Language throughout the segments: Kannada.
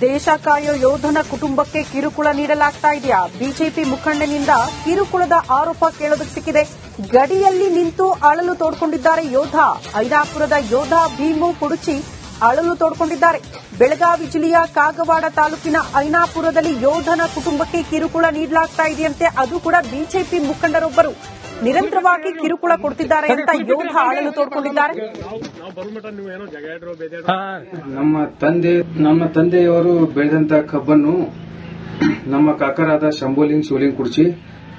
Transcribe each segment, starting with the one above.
ದೇಶ ಕಾಯೋ ಯೋಧನ ಕುಟುಂಬಕ್ಕೆ ಕಿರುಕುಳ ನೀಡಲಾಗ್ತಾ ಇದೆಯಾ? ಬಿಜೆಪಿ ಮುಖಂಡನಿಂದ ಕಿರುಕುಳದ ಆರೋಪ ಕೇಳೋದಕ್ಕೆ ಸಿಕ್ಕಿದೆ. ಗಡಿಯಲ್ಲಿ ನಿಂತು ಅಳಲು ತೋಡ್ಕೊಂಡಿದ್ದಾರೆ ಯೋಧ. ಐನಾಪುರದ ಯೋಧ ಭೀಮು ಕುಡುಚಿ ಅಳಲು ತೋಡ್ಕೊಂಡಿದ್ದಾರೆ. ಬೆಳಗಾವಿ ಜಿಲ್ಲೆಯ ಕಾಗವಾಡ ತಾಲೂಕಿನ ಐನಾಪುರದಲ್ಲಿ ಯೋಧನ ಕುಟುಂಬಕ್ಕೆ ಕಿರುಕುಳ ನೀಡಲಾಗ್ತಾ ಇದೆಯಂತೆ. ಅದು ಕೂಡ ಬಿಜೆಪಿ ಮುಖಂಡರೊಬ್ಬರು ನಿರಂತರವಾಗಿ ಕಿರುಕುಳ ಕೊಡ್ತಿದ್ದಾರೆ ಅಂತ ಯೋಧ ಅಳಲು ತೋಡ್ಕೊಂಡಿದ್ದಾರೆ. ನಮ್ಮ ತಂದೆಯವರು ಬೆಳೆದಂತ ಕಬ್ಬನ್ನು ನಮ್ಮ ಕಾಕರಾದ ಶಂಭುಲಿಂಗ್ ಶಿವಲಿಂಗ್ ಕುರ್ಚಿ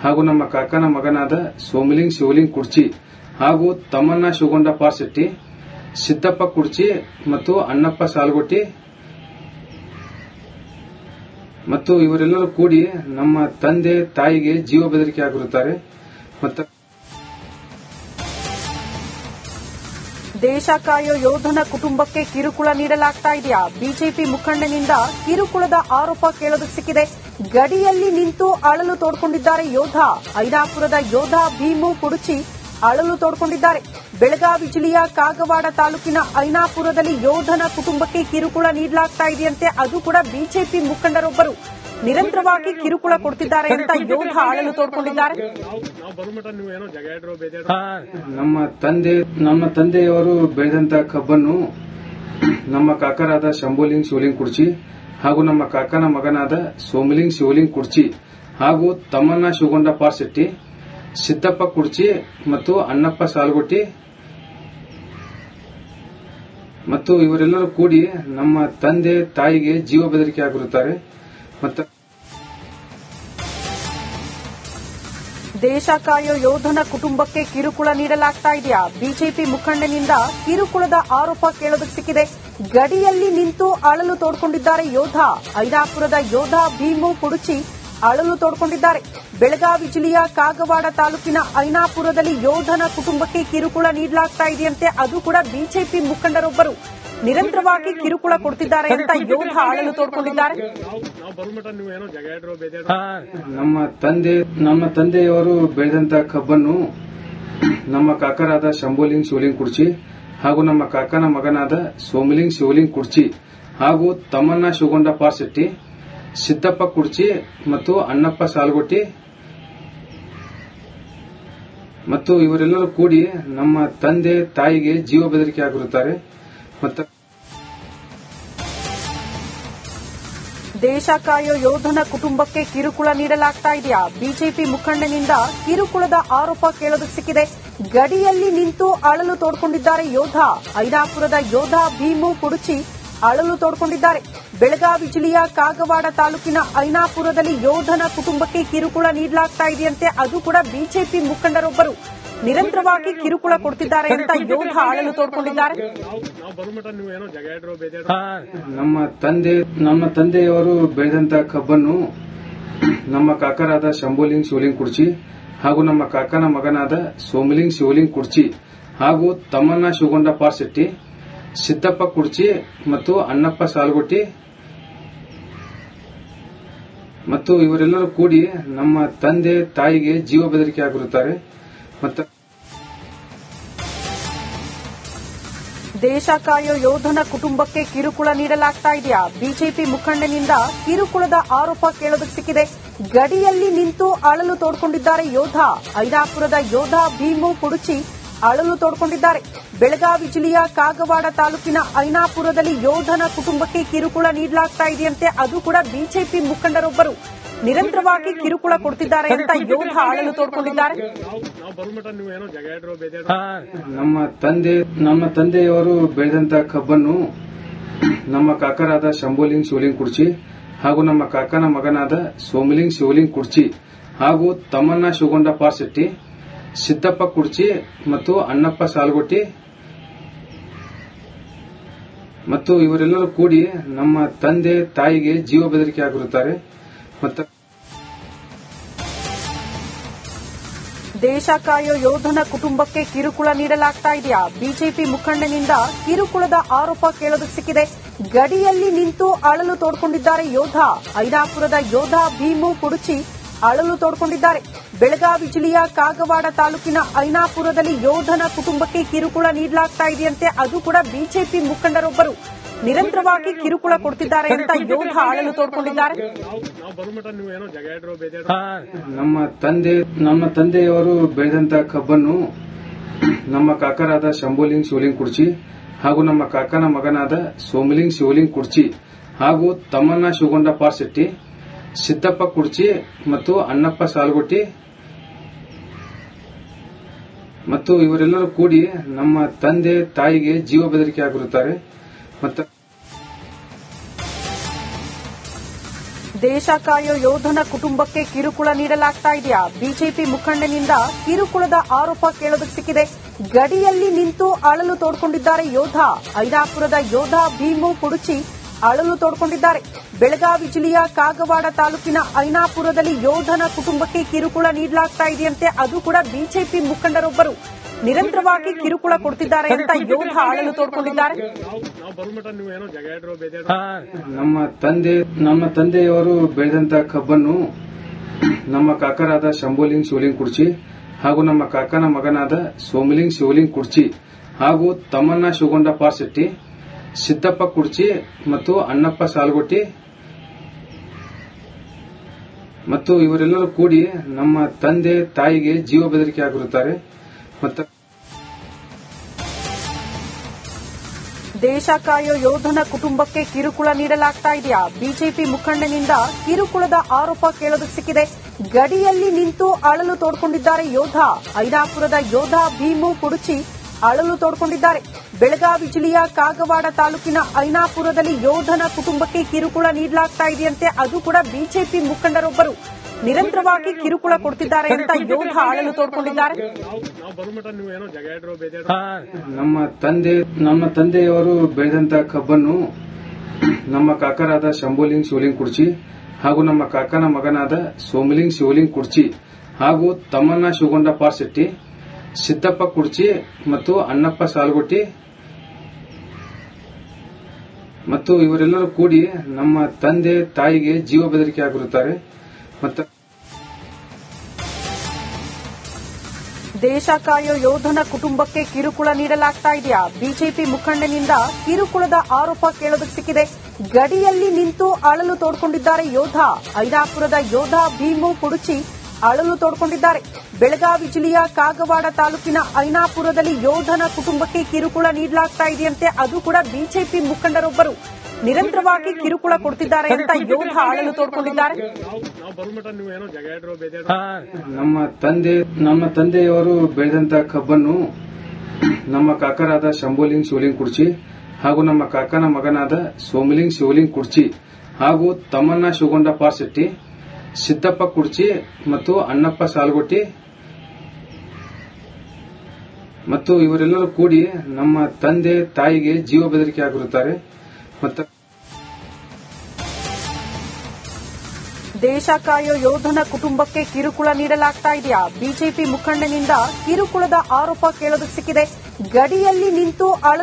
ಹಾಗೂ ನಮ್ಮ ಕಾಕನ ಮಗನಾದ ಸೋಮಲಿಂಗ್ ಶಿವಲಿಂಗ್ ಕುರ್ಚಿ ಹಾಗೂ ತಮ್ಮಣ್ಣ ಶಿವಗೊಂಡ ಪಾರ್ಶೆಟ್ಟಿ, ಸಿದ್ದಪ್ಪ ಕುರ್ಚಿ ಮತ್ತು ಅಣ್ಣಪ್ಪ ಸಾಲ್ಗೊಟ್ಟಿ ಮತ್ತು ಇವರೆಲ್ಲರೂ ಕೂಡಿ ನಮ್ಮ ತಂದೆ ತಾಯಿಗೆ ಜೀವ ಬೆದರಿಕೆ ಆಗಿರುತ್ತಾರೆ. ದೇಶ ಕಾಯೋ ಯೋಧನ ಕುಟುಂಬಕ್ಕೆ ಕಿರುಕುಳ ನೀಡಲಾಗ್ತಾ ಇದೆಯಾ? ಬಿಜೆಪಿ ಮುಖಂಡನಿಂದ ಕಿರುಕುಳದ ಆರೋಪ ಕೇಳೋದಕ್ಕೆ ಸಿಕ್ಕಿದೆ. ಗಡಿಯಲ್ಲಿ ನಿಂತು ಅಳಲು ತೋಡ್ಕೊಂಡಿದ್ದಾರೆ ಯೋಧ. ಐನಾಪುರದ ಯೋಧ ಭೀಮು ಕುಡುಚಿ ಅಳಲು ತೋಡ್ಕೊಂಡಿದ್ದಾರೆ. ಬೆಳಗಾವಿ ಜಿಲ್ಲೆಯ ಕಾಗವಾಡ ತಾಲೂಕಿನ ಐನಾಪುರದಲ್ಲಿ ಯೋಧನ ಕುಟುಂಬಕ್ಕೆ ಕಿರುಕುಳ ನೀಡಲಾಗ್ತಾ ಇದೆಯಂತೆ. ಅದು ಕೂಡ ಬಿಜೆಪಿ ಮುಖಂಡರೊಬ್ಬರು ನಿರಂತರವಾಗಿ ಕಿರುಕುಳ ಕೊಡ್ತಿದ್ದಾರೆ ಅಂತ ಯೋಧ ಅಳಲು ತೋಡ್ಕೊಂಡಿದ್ದಾರೆ. ನಮ್ಮ ತಂದೆಯವರು ಬೆಳೆದಂತ ಕಬ್ಬನ್ನು ನಮ್ಮ ಕಾಕರಾದ ಶಂಭುಲಿಂಗ್ ಶಿವಲಿಂಗ್ ಕುರ್ಚಿ ಹಾಗೂ ನಮ್ಮ ಕಾಕನ ಮಗನಾದ ಸೋಮಲಿಂಗ್ ಶಿವಲಿಂಗ್ ಕುರ್ಚಿ ಹಾಗೂ ತಮ್ಮಣ್ಣ ಶಿವಗೊಂಡ ಪಾರ್ಶೆಟ್ಟಿ, ಸಿದ್ದಪ್ಪ ಕುರ್ಚಿ ಮತ್ತು ಅಣ್ಣಪ್ಪ ಸಾಲ್ಗೊಟ್ಟಿ ಮತ್ತು ಇವರೆಲ್ಲರೂ ಕೂಡಿ ನಮ್ಮ ತಂದೆ ತಾಯಿಗೆ ಜೀವ ಬೆದರಿಕೆ ಆಗಿರುತ್ತಾರೆ. ದೇಶ ಕಾಯೋ ಯೋಧನ ಕುಟುಂಬಕ್ಕೆ ಕಿರುಕುಳ ನೀಡಲಾಗ್ತಾ ಇದೆಯಾ? ಬಿಜೆಪಿ ಮುಖಂಡನಿಂದ ಕಿರುಕುಳದ ಆರೋಪ ಕೇಳೋದಕ್ಕೆ ಸಿಕ್ಕಿದೆ. ಗಡಿಯಲ್ಲಿ ನಿಂತು ಅಳಲು ತೋಡ್ಕೊಂಡಿದ್ದಾರೆ ಯೋಧ. ಐನಾಪುರದ ಯೋಧ ಭೀಮು ಕುಡುಚಿ ಅಳಲು ತೋಡ್ಕೊಂಡಿದ್ದಾರೆ. ಬೆಳಗಾವಿ ಜಿಲ್ಲೆಯ ಕಾಗವಾಡ ತಾಲೂಕಿನ ಐನಾಪುರದಲ್ಲಿ ಯೋಧನ ಕುಟುಂಬಕ್ಕೆ ಕಿರುಕುಳ ನೀಡಲಾಗ್ತಾ ಇದೆಯಂತೆ. ಅದು ಕೂಡ ಬಿಜೆಪಿ ಮುಖಂಡರೊಬ್ಬರು ನಿರಂತರವಾಗಿ ಕಿರುಕುಳ ಕೊಡ್ತಿದ್ದಾರೆ ಅಂತ ಯೋಧ ಅಳಲು ತೋಡ್ಕೊಂಡಿದ್ದಾರೆ. ನಮ್ಮ ತಂದೆಯವರು ಬೆಳೆದಂತ ಕಬ್ಬನ್ನು ನಮ್ಮ ಕಾಕರಾದ ಶಂಭುಲಿಂಗ್ ಶಿವಲಿಂಗ್ ಕುರ್ಚಿ ಹಾಗೂ ನಮ್ಮ ಕಾಕನ ಮಗನಾದ ಸೋಮಲಿಂಗ್ ಶಿವಲಿಂಗ್ ಕುರ್ಚಿ ಹಾಗೂ ತಮ್ಮಣ್ಣ ಶಿವಗೊಂಡ ಪಾರ್ಶೆಟ್ಟಿ, ಸಿದ್ದಪ್ಪ ಕುರ್ಚಿ ಮತ್ತು ಅಣ್ಣಪ್ಪ ಸಾಲ್ಗೊಟ್ಟಿ ಮತ್ತು ಇವರೆಲ್ಲರೂ ಕೂಡಿ ನಮ್ಮ ತಂದೆ ತಾಯಿಗೆ ಜೀವ ಬೆದರಿಕೆ ಆಗಿರುತ್ತಾರೆ. ದೇಶ ಕಾಯೋ ಯೋಧನ ಕುಟುಂಬಕ್ಕೆ ಕಿರುಕುಳ ನೀಡಲಾಗ್ತಾ ಇದೆಯಾ? ಬಿಜೆಪಿ ಮುಖಂಡನಿಂದ ಕಿರುಕುಳದ ಆರೋಪ ಕೇಳೋದಕ್ಕೆ ಸಿಕ್ಕಿದೆ. ಗಡಿಯಲ್ಲಿ ನಿಂತು ಅಳಲು ತೋಡ್ಕೊಂಡಿದ್ದಾರೆ ಯೋಧ. ಐನಾಪುರದ ಯೋಧ ಭೀಮು ಕುಡುಚಿ ಅಳಲು ತೋಡ್ಕೊಂಡಿದ್ದಾರೆ. ಬೆಳಗಾವಿ ಜಿಲ್ಲೆಯ ಕಾಗವಾಡ ತಾಲೂಕಿನ ಐನಾಪುರದಲ್ಲಿ ಯೋಧನ ಕುಟುಂಬಕ್ಕೆ ಕಿರುಕುಳ ನೀಡಲಾಗ್ತಾ ಇದೆಯಂತೆ. ಅದು ಕೂಡ ಬಿಜೆಪಿ ಮುಖಂಡರೊಬ್ಬರು ನಿರಂತರವಾಗಿ ಕಿರುಕುಳ ಕೊಡ್ತಿದ್ದಾರೆ ಅಂತ ಯೋಧ ಅಳಲು ತೋಡ್ಕೊಂಡಿದ್ದಾರೆ. ನಮ್ಮ ತಂದೆಯವರು ಬೆಳೆದಂತ ಕಬ್ಬನ್ನು ನಮ್ಮ ಕಾಕರಾದ ಶಂಭುಲಿಂಗ್ ಶಿವಲಿಂಗ್ ಕುರ್ಚಿ ಹಾಗೂ ನಮ್ಮ ಕಾಕನ ಮಗನಾದ ಸೋಮಲಿಂಗ್ ಶಿವಲಿಂಗ್ ಕುರ್ಚಿ ಹಾಗೂ ತಮ್ಮಣ್ಣ ಶಿವಗೊಂಡ ಪಾರ್ಶೆಟ್ಟಿ, ಸಿದ್ದಪ್ಪ ಕುರ್ಚಿ ಮತ್ತು ಅಣ್ಣಪ್ಪ ಸಾಲ್ಗೊಟ್ಟಿ ಮತ್ತು ಇವರೆಲ್ಲರೂ ಕೂಡಿ ನಮ್ಮ ತಂದೆ ತಾಯಿಗೆ ಜೀವ ಬೆದರಿಕೆ ಆಗಿರುತ್ತಾರೆ. ದೇಶ ಕಾಯೋ ಯೋಧನ ಕುಟುಂಬಕ್ಕೆ ಕಿರುಕುಳ ನೀಡಲಾಗ್ತಾ ಇದೆಯಾ? ಬಿಜೆಪಿ ಮುಖಂಡನಿಂದ ಕಿರುಕುಳದ ಆರೋಪ ಕೇಳೋದಕ್ಕೆ ಸಿಕ್ಕಿದೆ. ಗಡಿಯಲ್ಲಿ ನಿಂತು ಅಳಲು ತೋಡ್ಕೊಂಡಿದ್ದಾರೆ ಯೋಧ. ಐನಾಪುರದ ಯೋಧ ಭೀಮು ಕುಡುಚಿ ಅಳಲು ತೋಡ್ಕೊಂಡಿದ್ದಾರೆ. ಬೆಳಗಾವಿ ಜಿಲ್ಲೆಯ ಕಾಗವಾಡ ತಾಲೂಕಿನ ಐನಾಪುರದಲ್ಲಿ ಯೋಧನ ಕುಟುಂಬಕ್ಕೆ ಕಿರುಕುಳ ನೀಡಲಾಗ್ತಾ ಇದೆಯಂತೆ. ಅದು ಕೂಡ ಬಿಜೆಪಿ ಮುಖಂಡರೊಬ್ಬರು ನಿರಂತರವಾಗಿ ಕಿರುಕುಳ ಕೊಡ್ತಿದ್ದಾರೆ ಅಂತ ಯೋಧ ಅಳಲು ತೋಡ್ಕೊಂಡಿದ್ದಾರೆ. ನಮ್ಮ ತಂದೆಯವರು ಬೆಳೆದಂತ ಕಬ್ಬನ್ನು ನಮ್ಮ ಕಾಕರಾದ ಶಂಭುಲಿಂಗ್ ಶಿವಲಿಂಗ್ ಕುರ್ಚಿ ಹಾಗೂ ನಮ್ಮ ಕಾಕನ ಮಗನಾದ ಸೋಮಲಿಂಗ್ ಶಿವಲಿಂಗ್ ಕುರ್ಚಿ ಹಾಗೂ ತಮ್ಮಣ್ಣ ಶಿವಗೊಂಡ ಪಾರ್ಶೆಟ್ಟಿ, ಸಿದ್ದಪ್ಪ ಕುರ್ಚಿ ಮತ್ತು ಅಣ್ಣಪ್ಪ ಸಾಲ್ಗೊಟ್ಟಿ ಮತ್ತು ಇವರೆಲ್ಲರೂ ಕೂಡಿ ನಮ್ಮ ತಂದೆ ತಾಯಿಗೆ ಜೀವ ಬೆದರಿಕೆ ಆಗಿರುತ್ತಾರೆ. ದೇಶ ಕಾಯೋ ಯೋಧನ ಕುಟುಂಬಕ್ಕೆ ಕಿರುಕುಳ ನೀಡಲಾಗ್ತಾ ಇದೆಯಾ? ಬಿಜೆಪಿ ಮುಖಂಡನಿಂದ ಕಿರುಕುಳದ ಆರೋಪ ಕೇಳೋದಕ್ಕೆ ಸಿಕ್ಕಿದೆ. ಗಡಿಯಲ್ಲಿ ನಿಂತು ಅಳಲು ತೋಡ್ಕೊಂಡಿದ್ದಾರೆ ಯೋಧ. ಐನಾಪುರದ ಯೋಧ ಭೀಮು ಕುಡುಚಿ ಅಳಲು ತೋಡ್ಕೊಂಡಿದ್ದಾರೆ. ಬೆಳಗಾವಿ ಜಿಲ್ಲೆಯ ಕಾಗವಾಡ ತಾಲೂಕಿನ ಐನಾಪುರದಲ್ಲಿ ಯೋಧನ ಕುಟುಂಬಕ್ಕೆ ಕಿರುಕುಳ ನೀಡಲಾಗ್ತಾ ಇದೆಯಂತೆ. ಅದು ಕೂಡ ಬಿಜೆಪಿ ಮುಖಂಡರೊಬ್ಬರು ನಿರಂತರವಾಗಿ ಕಿರುಕುಳ ಕೊಡ್ತಿದ್ದಾರೆ ಅಂತ ಯೋಧ ಅಳಲು ತೋಡ್ಕೊಂಡಿದ್ದಾರೆ. ನಮ್ಮ ತಂದೆಯವರು ಬೆಳೆದಂತ ಕಬ್ಬನ್ನು ನಮ್ಮ ಕಾಕರಾದ ಶಂಭುಲಿಂಗ್ ಶಿವಲಿಂಗ್ ಕುರ್ಚಿ ಹಾಗೂ ನಮ್ಮ ಕಾಕನ ಮಗನಾದ ಸೋಮಲಿಂಗ್ ಶಿವಲಿಂಗ್ ಕುರ್ಚಿ ಹಾಗೂ ತಮ್ಮಣ್ಣ ಶಿವಗೊಂಡ ಪಾರ್ಶೆಟ್ಟಿ, ಸಿದ್ದಪ್ಪ ಕುರ್ಚಿ ಮತ್ತು ಅಣ್ಣಪ್ಪ ಸಾಲ್ಗೊಟ್ಟಿ ಮತ್ತು ಇವರೆಲ್ಲರೂ ಕೂಡಿ ನಮ್ಮ ತಂದೆ ತಾಯಿಗೆ ಜೀವ ಬೆದರಿಕೆ ಆಗಿರುತ್ತಾರೆ. ಮತ್ತು ದೇಶ ಕಾಯೋ ಯೋಧನ ಕುಟುಂಬಕ್ಕೆ ಕಿರುಕುಳ ನೀಡಲಾಗ್ತಾ ಇದೆಯಾ? ಬಿಜೆಪಿ ಮುಖಂಡನಿಂದ ಕಿರುಕುಳದ ಆರೋಪ ಕೇಳೋದಕ್ಕೆ ಸಿಕ್ಕಿದೆ. ಗಡಿಯಲ್ಲಿ ನಿಂತು ಅಳಲು ತೋಡ್ಕೊಂಡಿದ್ದಾರೆ ಯೋಧ. ಐನಾಪುರದ ಯೋಧ ಭೀಮು ಕುಡುಚಿ ಅಳಲು ತೋಡ್ಕೊಂಡಿದ್ದಾರೆ. ಬೆಳಗಾವಿ ಜಿಲ್ಲೆಯ ಕಾಗವಾಡ ತಾಲೂಕಿನ ಐನಾಪುರದಲ್ಲಿ ಯೋಧನ ಕುಟುಂಬಕ್ಕೆ ಕಿರುಕುಳ ನೀಡಲಾಗ್ತಾ ಇದೆಯಂತೆ. ಅದು ಕೂಡ ಬಿಜೆಪಿ ಮುಖಂಡರೊಬ್ಬರು ನಿರಂತರವಾಗಿ ಕಿರುಕುಳ ಕೊಡ್ತಿದ್ದಾರೆ ಅಂತ ಯೋಧ ಅಳಲು ತೋಡ್ಕೊಂಡಿದ್ದಾರೆ. ನಮ್ಮ ತಂದೆಯವರು ಬೆಳೆದಂತ ಕಬ್ಬನ್ನು ನಮ್ಮ ಕಾಕರಾದ ಶಂಭುಲಿಂಗ್ ಶಿವಲಿಂಗ್ ಕುರ್ಚಿ ಹಾಗೂ ನಮ್ಮ ಕಾಕನ ಮಗನಾದ ಸೋಮಲಿಂಗ್ ಶಿವಲಿಂಗ್ ಕುರ್ಚಿ ಹಾಗೂ ತಮ್ಮಣ್ಣ ಶಿವಗೊಂಡ ಪಾರ್ಶೆಟ್ಟಿ, ಸಿದ್ದಪ್ಪ ಕುರ್ಚಿ ಮತ್ತು ಅಣ್ಣಪ್ಪ ಸಾಲ್ಗೊಟ್ಟಿ ಮತ್ತು ಇವರೆಲ್ಲರೂ ಕೂಡಿ ನಮ್ಮ ತಂದೆ ತಾಯಿಗೆ ಜೀವ ಬೆದರಿಕೆ ಆಗಿರುತ್ತಾರೆ. ಮತ್ತು ದೇಶ ಕಾಯೋ ಯೋಧನ ಕುಟುಂಬಕ್ಕೆ ಕಿರುಕುಳ ನೀಡಲಾಗ್ತಾ ಇದೆಯಾ? ಬಿಜೆಪಿ ಮುಖಂಡನಿಂದ ಕಿರುಕುಳದ ಆರೋಪ ಕೇಳೋದಕ್ಕೆ ಸಿಕ್ಕಿದೆ. ಗಡಿಯಲ್ಲಿ ನಿಂತು ಅಳಲು ತೋಡ್ಕೊಂಡಿದ್ದಾರೆ ಯೋಧ. ಐನಾಪುರದ ಯೋಧ ಭೀಮು ಕುಡುಚಿ ಅಳಲು ತೋಡ್ಕೊಂಡಿದ್ದಾರೆ. ಬೆಳಗಾವಿ ಜಿಲ್ಲೆಯ ಕಾಗವಾಡ ತಾಲೂಕಿನ ಐನಾಪುರದಲ್ಲಿ ಯೋಧನ ಕುಟುಂಬಕ್ಕೆ ಕಿರುಕುಳ ನೀಡಲಾಗ್ತಾ ಇದೆಯಂತೆ. ಅದು ಕೂಡ ಬಿಜೆಪಿ ಮುಖಂಡರೊಬ್ಬರು ನಿರಂತರವಾಗಿ ಕಿರುಕುಳ ಕೊಡ್ತಿದ್ದಾರೆ ಅಂತ ಯೋಧ ಅಳಲು ತೋಡ್ಕೊಂಡಿದ್ದಾರೆ. ನಮ್ಮ ತಂದೆಯವರು ಬೆಳೆದಂತ ಕಬ್ಬನ್ನು ನಮ್ಮ ಕಾಕರಾದ ಶಂಭುಲಿಂಗ್ ಶಿವಲಿಂಗ್ ಕುರ್ಚಿ ಹಾಗೂ ನಮ್ಮ ಕಾಕನ ಮಗನಾದ ಸೋಮಲಿಂಗ್ ಶಿವಲಿಂಗ್ ಕುರ್ಚಿ ಹಾಗೂ ತಮ್ಮಣ್ಣ ಶಿವಗೊಂಡ ಪಾರ್ಶೆಟ್ಟಿ, ಸಿದ್ದಪ್ಪ ಕುರ್ಚಿ ಮತ್ತು ಅಣ್ಣಪ್ಪ ಸಾಲ್ಗೊಟ್ಟಿ ಮತ್ತು ಇವರೆಲ್ಲರೂ ಕೂಡಿ ನಮ್ಮ ತಂದೆ ತಾಯಿಗೆ ಜೀವ ಬೆದರಿಕೆ ಆಗಿರುತ್ತಾರೆ. ಮತ್ತು ದೇಶ ಕಾಯೋ ಯೋಧನ ಕುಟುಂಬಕ್ಕೆ ಕಿರುಕುಳ ನೀಡಲಾಗ್ತಾ ಇದೆಯಾ? ಬಿಜೆಪಿ ಮುಖಂಡನಿಂದ ಕಿರುಕುಳದ ಆರೋಪ ಕೇಳೋದಕ್ಕೆ ಸಿಕ್ಕಿದೆ. ಗಡಿಯಲ್ಲಿ ನಿಂತು ಅಳಲು ತೋಡ್ಕೊಂಡಿದ್ದಾರೆ ಯೋಧ. ಐನಾಪುರದ ಯೋಧ ಭೀಮು ಕುಡುಚಿ ಅಳಲು ತೋಡ್ಕೊಂಡಿದ್ದಾರೆ. ಬೆಳಗಾವಿ ಜಿಲ್ಲೆಯ ಕಾಗವಾಡ ತಾಲೂಕಿನ ಐನಾಪುರದಲ್ಲಿ ಯೋಧನ ಕುಟುಂಬಕ್ಕೆ ಕಿರುಕುಳ ನೀಡಲಾಗ್ತಾ ಇದೆಯಂತೆ. ಅದು ಕೂಡ ಬಿಜೆಪಿ ಮುಖಂಡರೊಬ್ಬರು ನಿರಂತರವಾಗಿ ಕಿರುಕುಳ ಕೊಡ್ತಿದ್ದಾರೆ ಅಂತ ಯೋಧ ಅಳಲು ತೋಡ್ಕೊಂಡಿದ್ದಾರೆ. ನಮ್ಮ ತಂದೆಯವರು ಬೆಳೆದಂತ ಕಬ್ಬನ್ನು ನಮ್ಮ ಕಾಕರಾದ ಶಂಭುಲಿಂಗ್ ಶಿವಲಿಂಗ್ ಕುರ್ಚಿ ಹಾಗೂ ನಮ್ಮ ಕಾಕನ ಮಗನಾದ ಸೋಮಲಿಂಗ್ ಶಿವಲಿಂಗ್ ಕುರ್ಚಿ ಹಾಗೂ ತಮ್ಮಣ್ಣ ಶಿವಗೊಂಡ ಪಾರ್ಶೆಟ್ಟಿ, ಸಿದ್ದಪ್ಪ ಕುರ್ಚಿ ಮತ್ತು ಅಣ್ಣಪ್ಪ ಸಾಲ್ಗೊಟ್ಟಿ ಮತ್ತು ಇವರೆಲ್ಲರೂ ಕೂಡಿ ನಮ್ಮ ತಂದೆ ತಾಯಿಗೆ ಜೀವ ಬೆದರಿಕೆ ಆಗಿರುತ್ತಾರೆ. ಮತ್ತು ದೇಶ ಕಾಯೋ ಯೋಧನ ಕುಟುಂಬಕ್ಕೆ ಕಿರುಕುಳ ನೀಡಲಾಗ್ತಾ ಇದೆಯಾ? ಬಿಜೆಪಿ ಮುಖಂಡನಿಂದ ಕಿರುಕುಳದ ಆರೋಪ ಕೇಳೋದಕ್ಕೆ ಸಿಕ್ಕಿದೆ. ಗಡಿಯಲ್ಲಿ ನಿಂತು ಅಳಲು